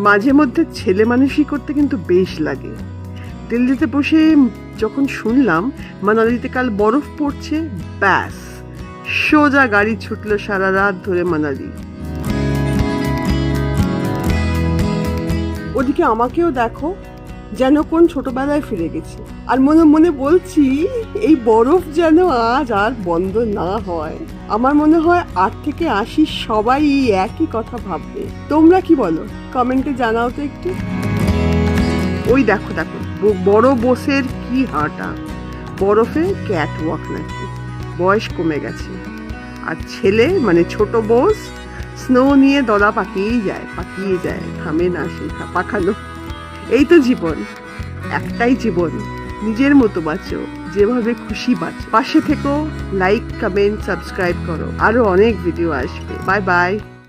মাঝে মধ্যে ছেলে মানুষই করতে কিন্তু বেশ লাগে। দিল্লিতে বসে যখন শুনলাম মানালিতে কাল বরফ পড়ছে, ব্যাস সোজা গাড়ি ছুটলো সারা রাত ধরে মানালি। ওদিকে আমাকেও দেখো, যেন কোন ছোটবেলায় ফিরে গেছি। আর মনে মনে বলছি এই বরফ যেন আজ আর বন্ধ না হয়। আমার মনে হয় 8 থেকে 80 সবাই এই একই কথা ভাববে। তোমরা কি বলো? কমেন্টে জানাও তো একটু। ওই দেখো দেখো, বড় বোসের কি হাঁটা, বরফে ক্যাট ওয়াক নাকি, বয়স কমে গেছে। আর ছেলে মানে ছোট বোস স্নো নিয়ে দলা পাকিয়ে যায়, থামে না সে পাখানো। এই তো জীবন, একটাই জীবন, নিজের মতো বাঁচো, যেভাবে খুশি বাঁচো। পাশে থেকো, লাইক কমেন্ট সাবস্ক্রাইব করো, আরো অনেক ভিডিও আসবে। Bye bye.